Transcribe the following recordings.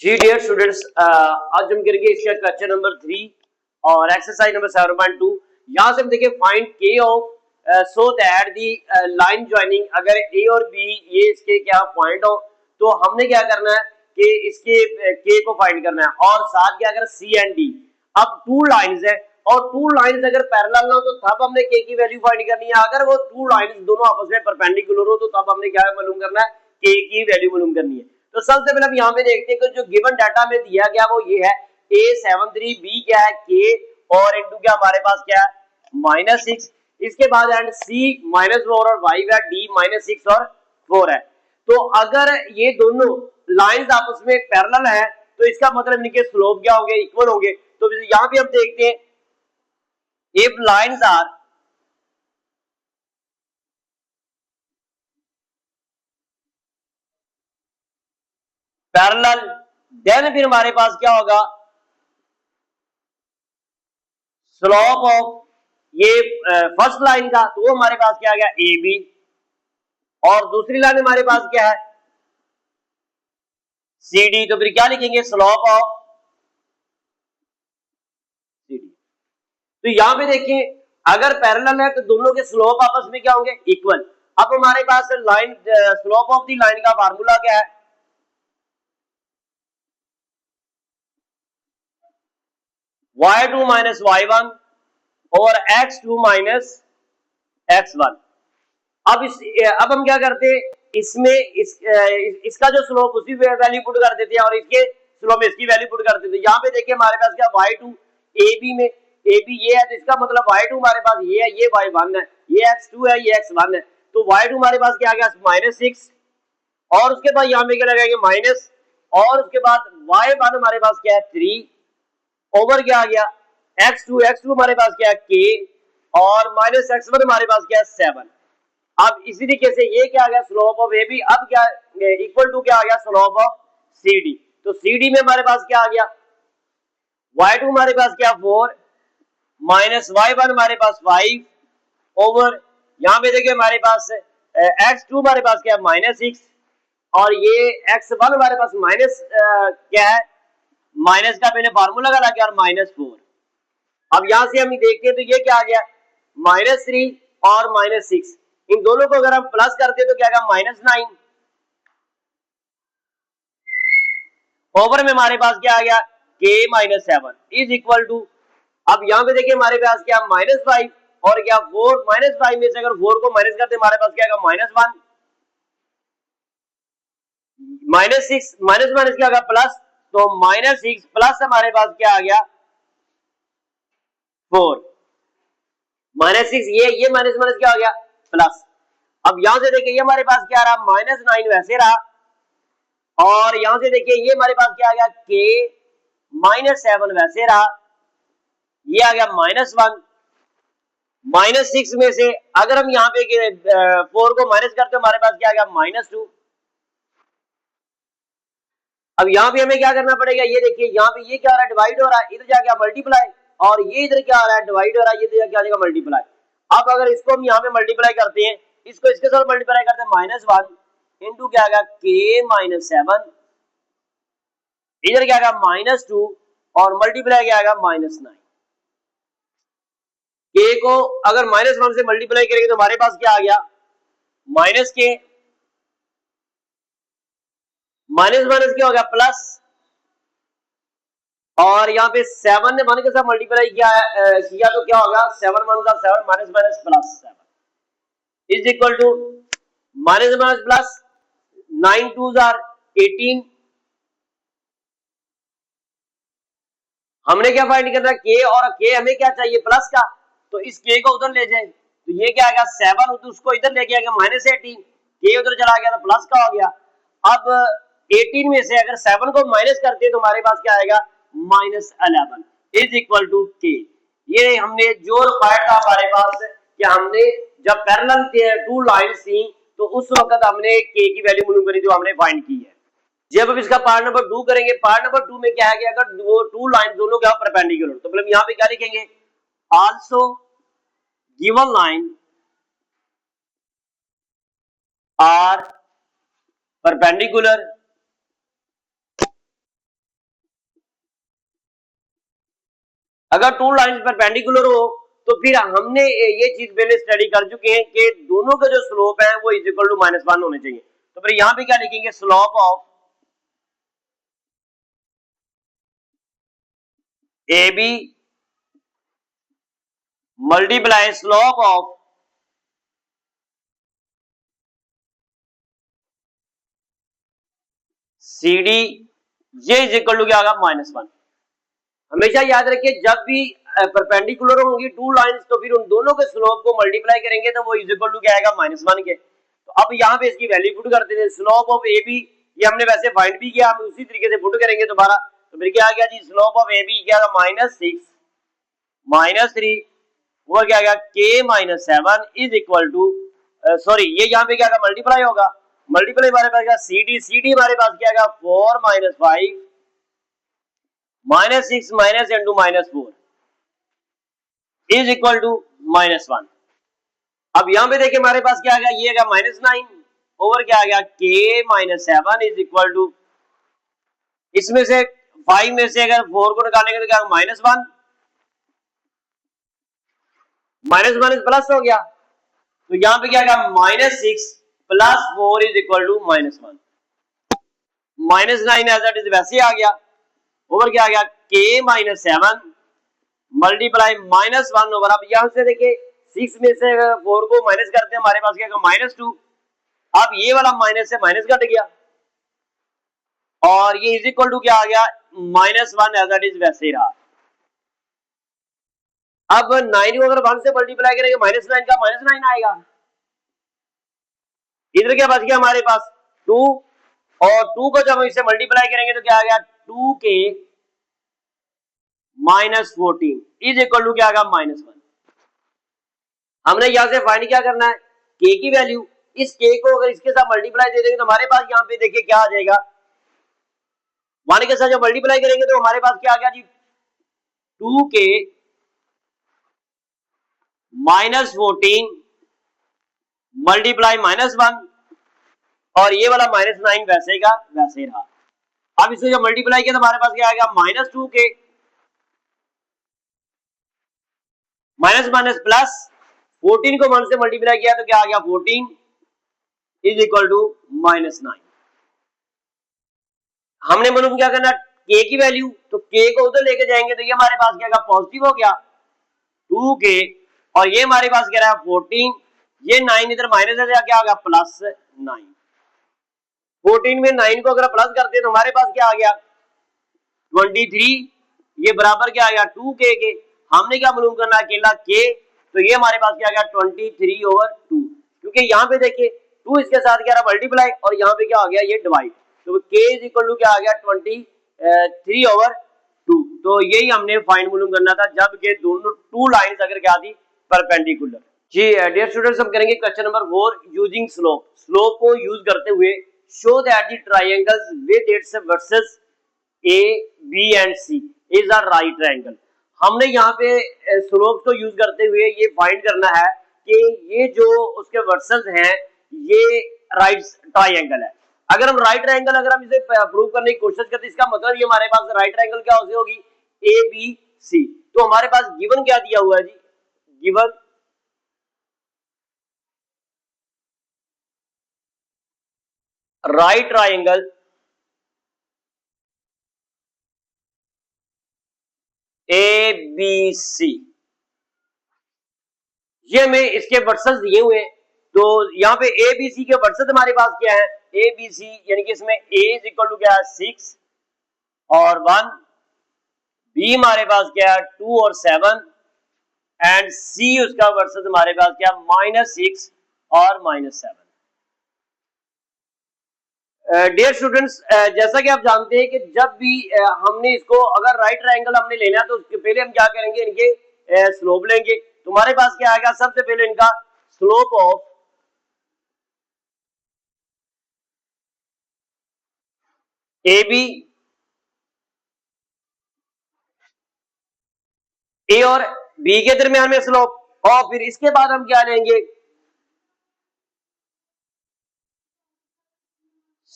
जी dear students, आज हम करेंगे इसका क्वेश्चन नंबर 3 और एक्सरसाइज नंबर 7.2। यहाँ से हम देखिए फाइंड के of so that the line joining, अगर ए और बी ये इसके क्या पॉइंट हो तो हमने क्या करना है कि इसके के को फाइंड करना है और साथ क्या अगर सी एंड डी। अब टू लाइंस है और टू लाइंस अगर पैरेलल हो तो तब हमने के की वैल्यू फाइंड करनी है। अगर वो टू लाइंस दोनों आपस में परपेंडिकुलर हो तो तब हमने क्या मालूम करना है, के की वैल्यू मालूम करनी है। तो सबसे पहले हम यहाँ पे देखते हैं कि जो गिवन डाटा में दिया गया वो ये है A73, B क्या है K और इनटू क्या हमारे पास क्या है -6। इसके बाद एंड C -4 और Y है D -6 और 4 है। तो अगर ये दोनों लाइंस आपस में पैरेलल है तो इसका मतलब इनके स्लोप क्या होंगे, इक्वल होंगे। तो यहाँ पे हम देखते हैं if lines are parallel then फिर हमारे पास क्या होगा, स्लोप ऑफ ये फर्स्ट लाइन का तो वो हमारे पास क्या आ गया ए बी, और दूसरी लाइन हमारे पास क्या है सी डी। तो फिर क्या लिखेंगे, स्लोप ऑफ सी डी। तो यहां पे देखिए अगर पैरेलल है तो दोनों के स्लोप आपस में क्या होंगे, इक्वल। अब हमारे पास line slope of the line का फार्मूला क्या है, y2 माइनस y1 और x2 माइनस x1। अब हम क्या करते हैं, इसमें इसका जो स्लोप उसी वैल्यू पुट कर देते हैं और इसके स्लोप में इसकी वैल्यू पुट कर देते हैं। यहाँ पे देखिए हमारे पास क्या y2 ab में ab ये है तो इसका मतलब y2 हमारे पास ये है, ये y1 है, ये x2 है, ये x1 है। तो y2 हमारे पास क्या आ गया -6 और उसके बाद यहाँ पे क्या लगाएंगे माइनस, और उसके बाद y1 हमारे पास क्या है 3 ओवर क्या आ गया x2 हमारे पास क्या है k और -x1 हमारे पास क्या है 7। अब इसी तरीके से ये क्या आ गया स्लोप ऑफ ए बी, अब क्या इक्वल टू क्या आ गया स्लोप ऑफ सी डी। तो सी डी में हमारे पास क्या आ गया y2 हमारे पास क्या 4 माइनस y1 हमारे पास 5 ओवर यहाँ पे देखिए हमारे पास x2 हमारे पास क्या -6 और ये x1 हमारे पास माइनस क्या है, माइनस का मैंने फार्मूला लगा के और -4। अब यहां से हम देखते हैं तो ये क्या आ गया -3 और -6, इन दोनों को अगर हम प्लस करते तो क्या आएगा -9 ओवर में हमारे पास क्या आ गया k -7 इज इक्वल टू। अब यहां पे देखिए हमारे पास क्या -5 और क्या 4 -5 में से अगर 4 को माइनस करते हमारे पास क्या आएगा -1 -6 माइनस माइनस क्या आएगा प्लस, तो -6 प्लस हमारे पास क्या आ गया 4 -6 ये माइनस माइनस क्या हो गया प्लस। अब यहां से देखिए ये हमारे पास क्या रहा -9 वैसे रहा और यहां से देखिए ये हमारे पास क्या आ गया k -7 वैसे रहा, ये आ गया -1 -6 में से अगर हम यहाँ पे 4 को माइनस करते तो हमारे पास क्या आ गया -2। अब यहाँ पे हमें क्या करना पड़ेगा, ये देखिए यहाँ पे ये क्या हो रहा है डिवाइड हो रहा है, इधर जाके मल्टीप्लाई, और ये इधर क्या हो रहा है डिवाइड हो रहा है, ये इधर क्या आ जाएगा मल्टीप्लाई। अब अगर इसको हम यहाँ पे मल्टीप्लाई करते हैं, इसको इसके साथ मल्टीप्लाई करते हैं -1 इंटू क्या आएगा k -7, इधर क्या आएगा -2 और मल्टीप्लाई क्या आएगा -9। k को अगर -1 से मल्टीप्लाई करेंगे तो हमारे पास क्या आ गया -k, माइनस माइनस क्या हो गया प्लस, और यहाँ पे 7 ने 1 के साथ मल्टीप्लाई किया तो क्या होगा 7 1 7 minus minus plus 7 is equal to minus minus plus 9 2 18। हमने क्या फाइंड करना है के, और के हमें क्या चाहिए प्लस का, तो इस के को उधर ले जाए तो ये क्या आएगा 7 तो उसको इधर लेके आएगा -18, के उधर चला गया तो प्लस का हो गया। अब 18 में से अगर 7 को माइनस करते हैं तो हमारे पास क्या आएगा -11 इज इक्वल टू के। ये हमने जो रिक्वायर्ड था हमारे पास कि हमने जब पैरेलल टू लाइंस थी तो उस वक्त हमने के की वैल्यू मालूम करी जो हमने फाइंड की है। जब हम इसका पार्ट नंबर 2 करेंगे, पार्ट नंबर 2 में क्या है कि अगर वो टू लाइन दोनों क्या परपेंडिकुलर, तो मतलब यहाँ पे क्या लिखेंगे also given line are perpendicular अगर टू लाइंस परपेंडिकुलर हो तो फिर हमने ये चीज पहले स्टडी कर चुके हैं कि दोनों के जो स्लोप है वो इज इक्वल टू -1 होने चाहिए। तो फिर यहां पे क्या लिखेंगे, slope of A B multiply slope of C D, ये इज इक्वल टू क्या होगा, -1। हमेशा याद रखिए जब भी परपेंडिकुलर होंगी टू लाइंस तो फिर उन दोनों के स्लोप को मल्टीप्लाई करेंगे तो वो इज इक्वल टू क्या आएगा, -1 के। तो अब यहाँ पे इसकी वैल्यू पुट करते थे, स्लोप ऑफ ए बी ये हमने वैसे फाइंड भी किया, हम उसी तरीके से पुट करेंगे दोबारा। तो फिर क्या आ गया जी, स्लोप ऑफ ए बी क्या -6 -3 वो क्या आ गया k-7 is equal to, sorry ये यहाँ पे क्या मल्टीप्लाई होगा, मल्टीप्लाई हमारे पास क्या सी डी हमारे पास क्या आएगा 4 - 5 -6 minus into -4 is equal to -1। अब यहां पे देखिए हमारे पास क्या आ गया, ये आ गया -9 ओवर क्या आ गया k-7 इज इक्वल टू, इसमें से 5 में से अगर 4 को निकालेंगे तो क्या -1 -1 इज प्लस हो गया, तो यहां पे क्या आ गया -6 plus 4 is equal to -1, -9 as it is वैसे आ गया ओवर क्या आ गया k-7 मल्टीप्लाई -1 ओवर। अब यहां से देखिए 6 में से 4 को माइनस करते हैं हमारे पास क्या -2, अब ये वाला माइनस से माइनस कट गया और ये इज इक्वल टू क्या आ गया -1 एज इट इज वैसे ही रहा। अब 9 को अगर 1 से मल्टीप्लाई करेंगे -9 का -9 आएगा, इधर क्या बच गया हमारे पास 2 और 2 को जब इससे मल्टीप्लाई करेंगे तो क्या आ गया 2k -14 इज इक्वल टू क्या आ गया -1। हमने यहां से फाइंड क्या करना है, k की वैल्यू, इस k को अगर इसके साथ मल्टीप्लाई दे देंगे तो हमारे पास यहाँ पे देखिए क्या आ जाएगा, 1 के साथ जब मल्टीप्लाई करेंगे तो हमारे पास क्या आ गया जी 2k -14 मल्टीप्लाई -1 और ये वाला -9 वैसे का वैसे रहा। अब इसे जब मल्टीप्लाई किया तो हमारे पास क्या आ गया -2k माइनस माइनस प्लस 14 को 1 से मल्टीप्लाई किया तो क्या आ गया 14 इज इक्वल टू -9। हमने मालूम क्या करना k की वैल्यू, तो k को उधर लेके जाएंगे तो ये हमारे पास क्या होगा पॉजिटिव हो गया 2k और ये हमारे पास क्या रहा 14, ये 9 इधर माइनस है क्या होगा +9, 14 में 9 को अगर प्लस करते हैं तो हमारे पास क्या आ गया 23, ये बराबर क्या आ गया 2k के। हमने क्या मालूम करना अकेला k, तो ये हमारे पास क्या आ गया 23/2, क्योंकि यहाँ पे देखिए 2 इसके साथ क्या रहा मल्टीप्लाई और यहाँ पे क्या आ गया ये डिवाइड, तो k इज इक्वल टू क्या आ गया 23/2। तो यही हमने फाइंड मालूम करना था जब के दोनों टू लाइंस अगर क्या थी परपेंडिकुलर। जी डियर स्टूडेंट्स, हम करेंगे question number 4 using slope. Slope को यूज करते हुए show that the triangles with its vertices A B and C is a right triangle. हमने यहाँ पे स्लोप को यूज करते हुए ये फाइंड करना है कि ये जो उसके वर्सेस हैं ये राइट ट्रायंगल है। अगर हम राइट ट्रायंगल अगर हम इसे प्रूव करने की कोशिश करते इसका मतलब ये हमारे पास राइट ट्रायंगल क्या होगी ए बी सी। तो हमारे पास गिवन क्या दिया हुआ है जी, given right triangle A B C, ये हमें इसके वर्सेस दिए हुए। तो यहाँ पे ए बी सी के वर्सेस हमारे पास क्या है ए बी सी, यानी कि इसमें ए इज इक्वल टू क्या है 6 और 1, बी हमारे पास क्या है 2 और 7 एंड सी उसका वर्सेस हमारे पास क्या -6 और -7। डियर स्टूडेंट्स, जैसा कि आप जानते हैं कि जब भी हमने इसको अगर राइट ट्रायंगल हमने लेना है तो उसके पहले हम क्या करेंगे इनके स्लोप लेंगे। तुम्हारे पास क्या आएगा सबसे पहले इनका स्लोप ऑफ ए बी, ए और बी के दरमियान में स्लोप और फिर इसके बाद हम क्या लेंगे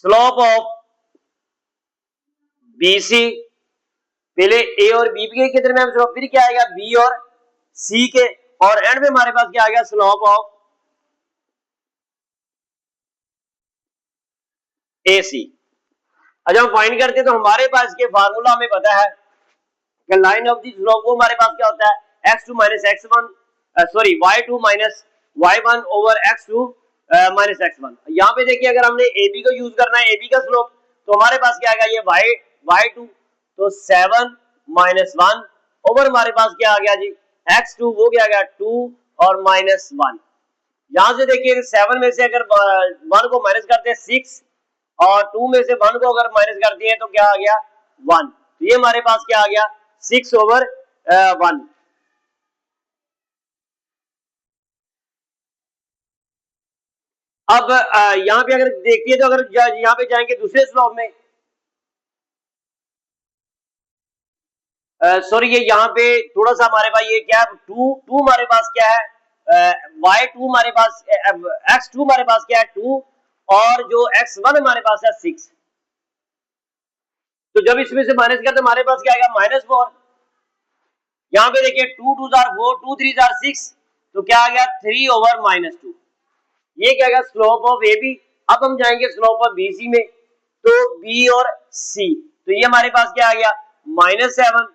स्लोप ऑफ बी सी पहले ए और बी के दरमियान स्लोप, फिर क्या आएगा बी और सी के, और एंड में हमारे पास क्या आ गया स्लोप ऑफ ए सी। अच्छा हम फाइंड करते हैं तो हमारे पास के फार्मूला हमें पता है कि लाइन ऑफ दी स्लोप वो हमारे पास क्या होता है x2 minus x1 sorry y2 minus y1 over x2 minus x1। यहाँ पे देखिए अगर हमने AB को यूज करना है, AB का स्लोप, तो हमारे पास क्या आएगा ये y2, तो 7 माइनस 1 ओवर हमारे पास क्या आ गया जी x2, वो क्या आ गया 2 और माइनस 1। यहां से देखिए 7 में से अगर 1 को माइनस करते हैं 6, और 2 में से 1 को अगर माइनस करते हैं तो क्या आ गया 1, तो ये हमारे पास क्या आ गया 6 ओवर 1। अब यहाँ पे अगर देखिए तो अगर यहाँ पे जाएंगे दूसरे स्लोप में, सॉरी ये यहाँ पे थोड़ा सा हमारे पास ये क्या है 2 हमारे पास क्या है y2 हमारे पास x2 हमारे पास क्या है 2, और जो x1 हमारे पास है 6, तो जब इसमें से माइनस करते हमारे पास क्या आएगा -4। यहाँ पे देखिए 2 2 4 4, 2 3 4 6, तो क्या आ गया 3 ओवर -2। ये क्या है स्लोप ऑफ ए बी। अब हम जाएंगे स्लोप ऑफ बी सी में, तो बी और सी, तो ये हमारे पास क्या आ गया -7,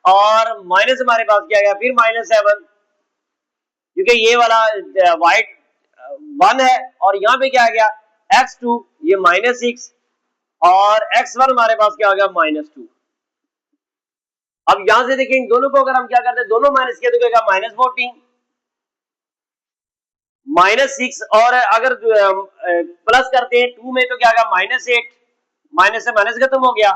और माइनस हमारे पास क्या आ गया फिर -7, क्योंकि ये वाला वाइट 1 है, और यहाँ पे क्या आ गया x2 ये -6, और x1 हमारे पास क्या आ गया -2। अब यहां से देखिए इन दोनों को अगर हम क्या करते हैं दोनों माइनस किया तो क्या -14 -6, और अगर प्लस करते हैं 2 में तो क्या आ गया -8, माइनस से माइनस खत्म हो गया,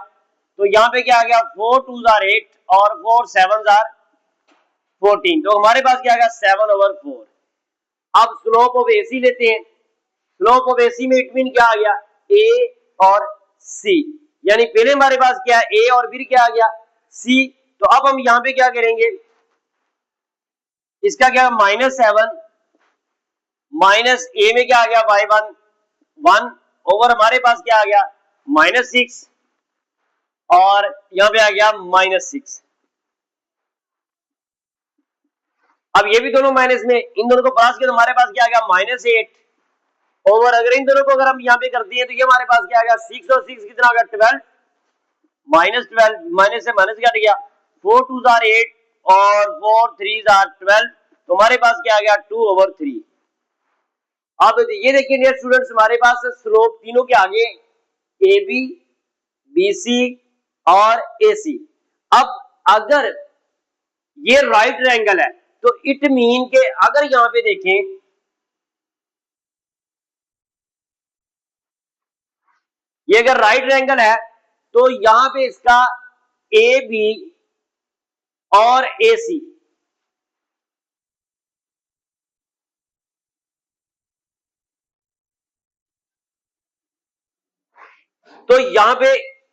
तो यहाँ पे क्या आ गया 4 2 आर 8 और 4 7 आर 14, तो हमारे पास क्या आ गया 7 ओवर 4। अब स्लोप ऑफ एसी लेते हैं, स्लोप ऑफ एसी में इट मीन क्या आ गया ए और सी, यानी पहले हमारे पास क्या है ए और फिर क्या आ गया सी, तो अब हम यहाँ पे क्या करेंगे इसका क्या -7 माइनस ए में क्या आ गया y1 1 ओवर हमारे पास क्या आ गया -6, और यहां पे आ गया -6। अब ये भी दोनों माइनस में, इन दोनों को प्लस किया तो हमारे पास क्या आ गया -8 ओवर, अगर इन दोनों को अगर हम यहाँ पे कर दिए तो ये हमारे पास क्या आ गया 6 और 6 कितना आ गया 12, -12 माइनस से माइनस कट गया 4 2 आर 8 और 4 3 आर 12, तो हमारे पास क्या आ गया 2 ओवर 3। अब ये देखिए डियर स्टूडेंट्स हमारे पास स्लोप तीनों के आगे ए बी बी सी और ए सी। अब अगर ये राइट एंगल है तो इट मीन के अगर यहां पे देखें ये अगर राइट एंगल है तो यहां पे इसका ए बी और ए सी, तो यहां पे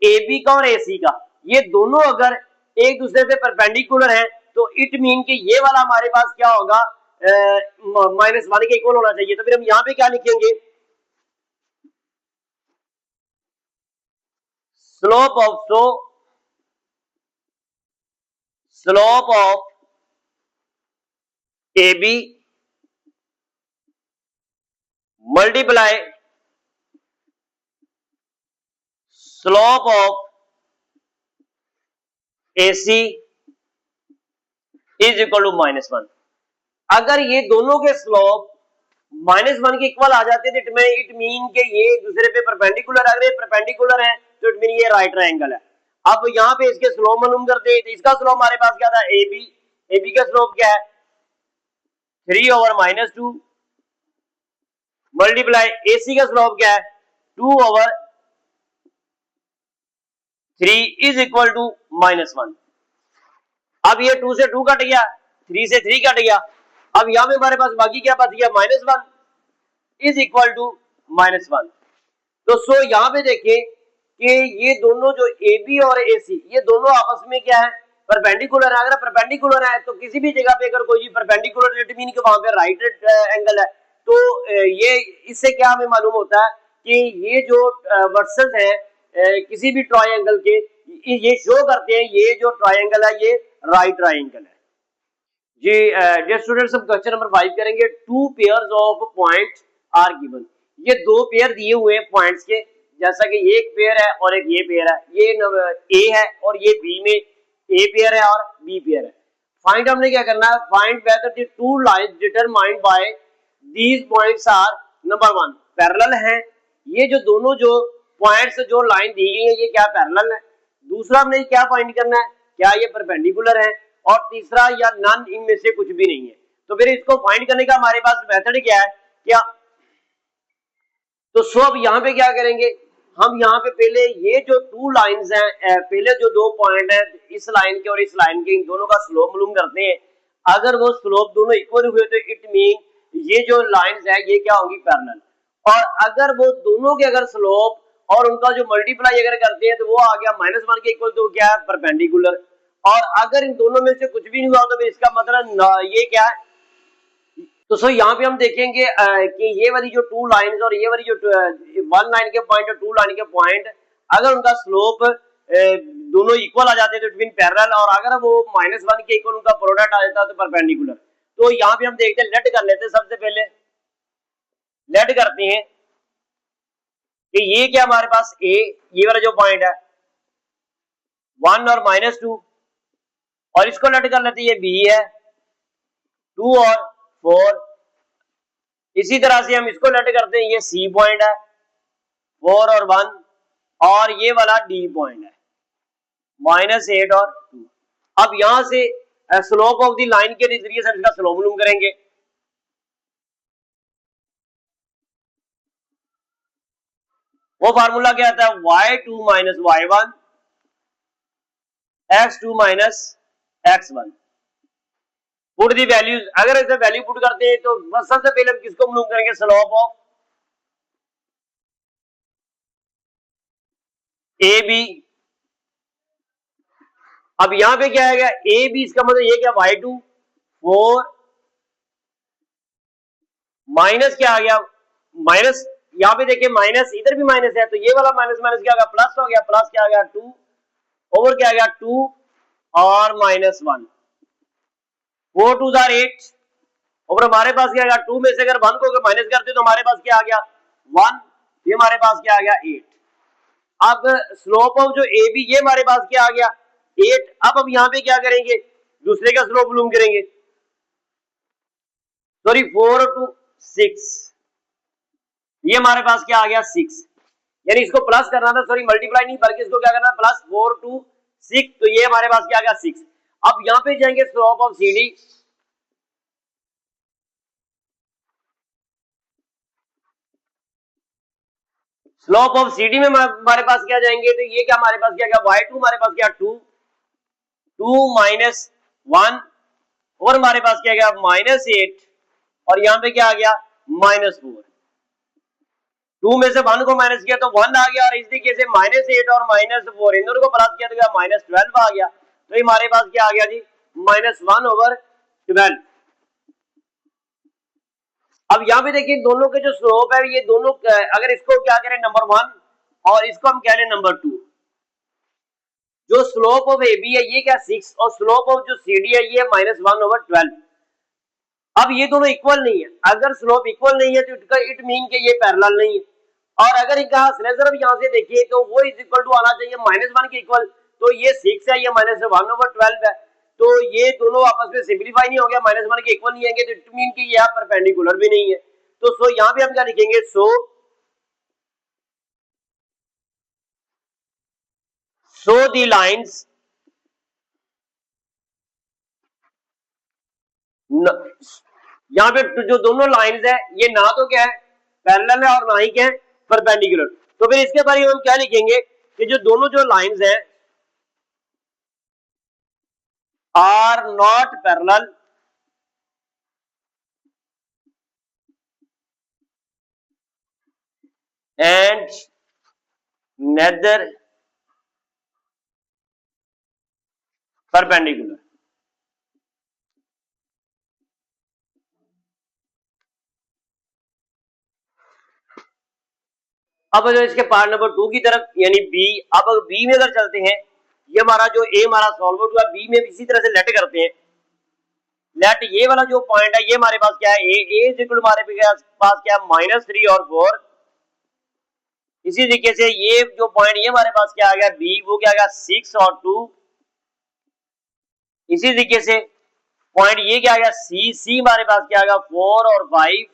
ए बी का और ए सी का ये दोनों अगर एक दूसरे से परपेंडिकुलर हैं तो इट मीन कि ये वाला हमारे पास क्या होगा -1 के इक्वल होना चाहिए। तो फिर हम यहां पे क्या लिखेंगे slope of A B multiply slope of A C is equal to -1। अगर ये दोनों के स्लोप -1 के इक्वल आ जाते थे इट मीन के ये एक दूसरे पे परपेंडिकुलर, अगर ये परपेंडिकुलर है तो इट मीन ये राइट ट्रायंगल है। अब यहाँ पे इसके स्लोप मालूम करते हैं, तो इसका स्लोप हमारे पास क्या था ए बी का स्लोप क्या है 3 ओवर -2 मल्टीप्लाई ए सी का स्लोप क्या है 2 ओवर 3 इज इक्वल टू -1। अब ये 2 से 2 कट गया, 3 से 3 कट गया, अब यहां पे हमारे पास बाकी क्या बच गया -1 इज इक्वल टू -1। तो सो यहां पे देखिए कि ये दोनों जो ए बी और ए सी ये दोनों आपस में क्या है परपेंडिकुलर है। अगर परपेंडिकुलर है तो किसी भी जगह पे अगर कोई भी परपेंडिकुलर इट मीन कि वहां पे राइट एंगल है, तो ये इससे क्या हमें मालूम होता है कि ये जो वर्सेस हैं किसी भी ट्रायंगल के ये शो करते हैं ये जो ट्राइंगल है ये राइट ट्राइंगल है जी। डियर स्टूडेंट्स, हम क्वेश्चन नंबर 5 करेंगे। Two pairs of point are given. ये दो पेयर दिए हुए हैं पॉइंट्स के, जैसा कि ये एक पेयर है और एक ये पेयर है, ये ए है और ये बी में ए पेयर है और बी पेयर है। फाइंड हमने क्या करना है, find whether the two lines determined by these points are number 1 parallel हैं। ये जो दोनों जो पॉइंट्स जो लाइन दी गई है ये क्या पैरेलल है। दूसरा हमने क्या फाइंड करना है, क्या ये परपेंडिकुलर है। और तीसरा या नन, इनमें से कुछ भी नहीं है। तो फिर इसको फाइंड करने का हमारे पास मेथड क्या है, क्या तो सो अब यहाँ पे क्या करेंगे, हम यहाँ पे पहले ये जो टू लाइंस हैं, पहले जो दो पॉइंट है इस लाइन के और इस लाइन के, इन दोनों का स्लोप मालूम करते हैं। अगर वो स्लोप दोनों इक्वल हुए तो इट मीन ये जो लाइंस है ये क्या होंगी, पैरेलल। और अगर वो दोनों के अगर स्लोप और उनका जो मल्टीप्लाई अगर करते हैं तो वो आ गया -1 के इक्वल, तो क्या है, परपेंडिकुलर। और अगर इन दोनों में से कुछ भी नहीं हुआ तो फिर इसका मतलब ये क्या है। तो सो यहाँ पे हम देखेंगे कि ये वाली जो टू लाइंस और ये वाली जो वन लाइन के पॉइंट और टू लाइन के पॉइंट, अगर उनका स्लोप दोनों इक्वल आ जाते हैं तो इट मीन पैरेलल, और अगर वो -1 के इक्वल उनका प्रोडक्ट आ जाता है तो परपेंडिकुलर। तो यहाँ पे हम देखते हैं, लेट कर लेते हैं। सबसे पहले लेट करते हैं कि ये क्या हमारे पास ये वाला जो पॉइंट है 1 और -2, और इसको लेट कर लेते हैं, ये बी है 2 और 4। इसी तरह से हम इसको लेट करते हैं, ये सी पॉइंट है 4 और 1, और ये वाला डी पॉइंट है -8 और 2। अब यहां से स्लोप ऑफ द लाइन के नजरिए से इसका स्लोप मालूम करेंगे। वो फार्मूला क्या आता है, y2 minus y1 x2 minus x1। Put the values, अगर इसे वैल्यू पुट करते हैं तो बस सबसे पहले हम किसको मालूम करेंगे, स्लोप ऑफ ए बी। अब यहां पे क्या आएगा, ए बी, इसका मतलब ये क्या, y2 4 माइनस क्या आ गया, माइनस, यहां पे देखिए माइनस, इधर भी माइनस है तो ये वाला माइनस माइनस क्या आ गया, प्लस हो गया, प्लस क्या आ गया 2 ओवर क्या आ गया 2 और -1, 4 2 8 और हमारे पास क्या आ गया 2 में से अगर 1 को माइनस करते तो हमारे पास क्या आ गया 1, ये हमारे पास क्या आ गया 8। अब स्लोप ऑफ जो ए बी, ये हमारे पास क्या आ गया 8। अब हम यहाँ पे क्या करेंगे, दूसरे का स्लोप मालूम करेंगे, सॉरी 4 टू 6, ये हमारे पास क्या आ गया 6, यानी इसको प्लस करना था, सॉरी मल्टीप्लाई नहीं बल्कि इसको क्या करना, प्लस 4 टू 6, तो ये हमारे पास क्या आ गया 6। अब यहाँ पे जाएंगे slope of C D, slope of C D में हमारे पास क्या जाएंगे, तो ये क्या हमारे पास क्या गया y2 हमारे पास क्या 2 माइनस 1 और हमारे पास क्या गया -8 और यहाँ पे क्या आ गया -4। 2 में से 1 को माइनस किया तो 1 आ गया, और इस तरीके से -8 और -4 इन दोनों को प्लस किया तो क्या -12 आ गया। तो हमारे पास क्या आ गया जी -1/12। अब यहाँ पे देखिए दोनों के जो स्लोप है ये दोनों, अगर इसको क्या करें नंबर 1 और इसको हम कह रहे नंबर 2, जो स्लोप ऑफ ए बी है ये क्या 6 और स्लोप ऑफ जो सी डी है ये -1/12। अब ये दोनों इक्वल नहीं है, अगर स्लोप इक्वल नहीं है तो इट मीन के ये पैरेलल नहीं है। और अगर इनका सिर्फ यहाँ से देखिए तो वो इज इक्वल टू आना चाहिए -1 के इक्वल, तो ये 6 है, ये -1/12 है, तो ये दोनों आपस में सिंप्लीफाई नहीं हो गया, -1 के इक्वल नहीं आएंगे तो इट मीन कि ये परपेंडिकुलर भी नहीं है। तो सो यहाँ पे हम क्या लिखेंगे, सो दी लाइंस यहाँ पे जो दोनों लाइंस है ये ना तो क्या है पैरेलल है और ना ही क्या है परपेंडिकुलर। तो फिर इसके बारे में हम क्या लिखेंगे कि जो दोनों जो लाइंस हैं are not parallel and neither perpendicular. अब जो इसके पार्ट नंबर 2 की तरफ यानी बी, अब बी में अगर चलते हैं ये हमारा जो ए हमारा सॉल्व आउट हुआ, बी में भी इसी तरह से लेट करते हैं। लेट ये वाला जो पॉइंट है ये हमारे पास क्या है, ए इज इक्वल हमारे पास क्या है -3 और 4। इसी तरीके से ये जो पॉइंट ये हमारे पास क्या आ गया बी, वो क्या आ गया 6 और 2। इसी तरीके से पॉइंट ये क्या आ गया सी, सी हमारे पास क्या आ गया 4 और 5।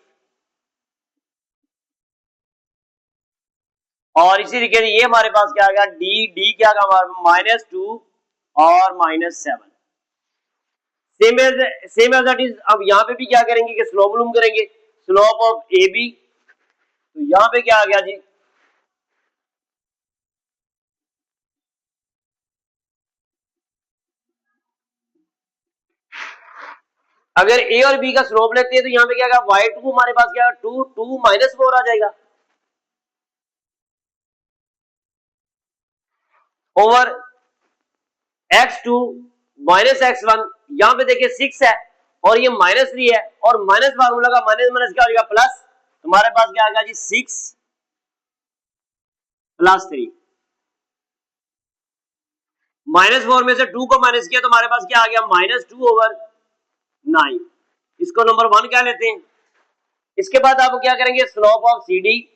और इसी तरीके से ये हमारे पास क्या आ गया डी, डी क्या आ गया -2 और -7। Same as that is. अब यहाँ पे भी क्या करेंगे कि स्लोप लूम करेंगे, स्लोप ऑफ ए बी। तो यहाँ पे क्या आ गया जी, अगर ए और बी का स्लोप लेते हैं तो यहाँ पे क्या आएगा y2 हमारे पास क्या 2 2 -4 आ जाएगा ओवर x2 -x1। यहाँ पे देखिए 6 है और ये -3 है, और माइनस फार्मूला का माइनस माइनस क्या हो जाएगा प्लस। हमारे पास क्या आ गया जी 6 + 3। -4 में से 2 को माइनस किया तो हमारे पास क्या आ गया -2/9। इसको नंबर 1 क्या लेते हैं। इसके बाद आप क्या करेंगे स्लोप ऑफ सी डी।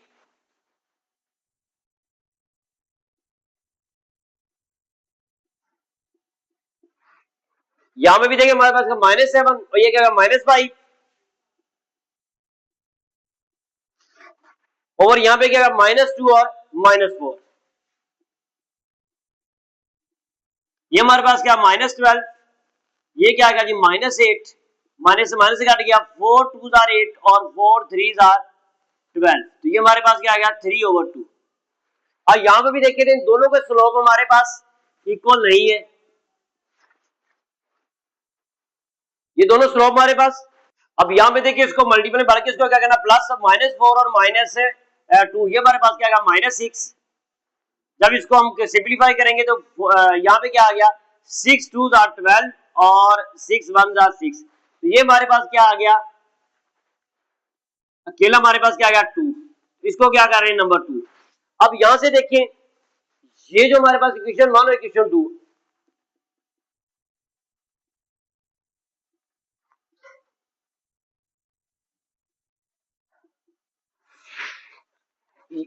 यहां पे भी देखिए हमारे पास -7 और ये क्या -5 और यहां पे क्या -2 और -4। ये हमारे पास क्या -12, ये क्या आ गया जी -8, माइनस से माइनस से काट गया 4 2 आर 8 और 4 3 आर 12। तो ये हमारे पास क्या आ गया 3/2। और यहां पे भी देखिए इन दोनों के स्लोप हमारे पास इक्वल नहीं है, ये दोनों स्लोप हमारे पास। अब यहां पे देखिए इसको मल्टीपल में बढ़ के इसको क्या करना प्लस -4 और -2, ये हमारे पास क्या आ गया -6। जब इसको हम सिंप्लीफाई करेंगे तो यहाँ पे क्या आ गया 6 2 आर 12 और 6 1 आर 6। तो ये हमारे पास क्या आ गया अकेला हमारे पास क्या आ गया 2। इसको क्या कर रहे हैं नंबर 2। अब यहां से देखिए ये जो हमारे पास इक्वेशन 1 और इक्वेशन 2,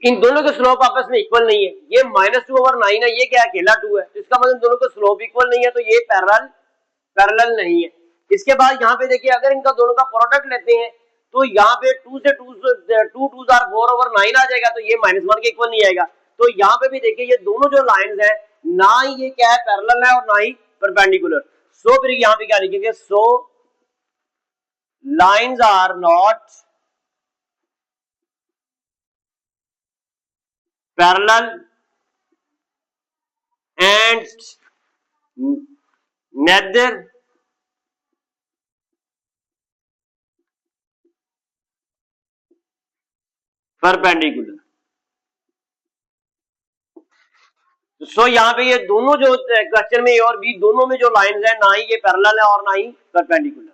इन दोनों के स्लोप आपस में इक्वल नहीं है। ये -2/9 है, ये क्या अकेला 2 है, तो इसका मतलब दोनों के स्लोप इक्वल नहीं है, तो ये पैरेलल नहीं है। इसके बाद यहाँ पे देखिए अगर इनका दोनों का प्रोडक्ट लेते हैं तो यहाँ पे 2 से 2 2 आर 4/9 आ जाएगा, तो ये -1 के इक्वल नहीं आएगा। तो यहाँ पे भी देखिए ये दोनों जो लाइंस हैं ना ही ये क्या है पैरेलल है और ना ही परपेंडिकुलर। सो फिर यहाँ पे क्या लिखेंगे, so lines are not parallel and neither perpendicular। So यहाँ पे ये दोनों जो क्वेश्चन में ए और बी दोनों में जो लाइंस है ना ही ये पैरेलल है और ना ही परपेंडिकुलर।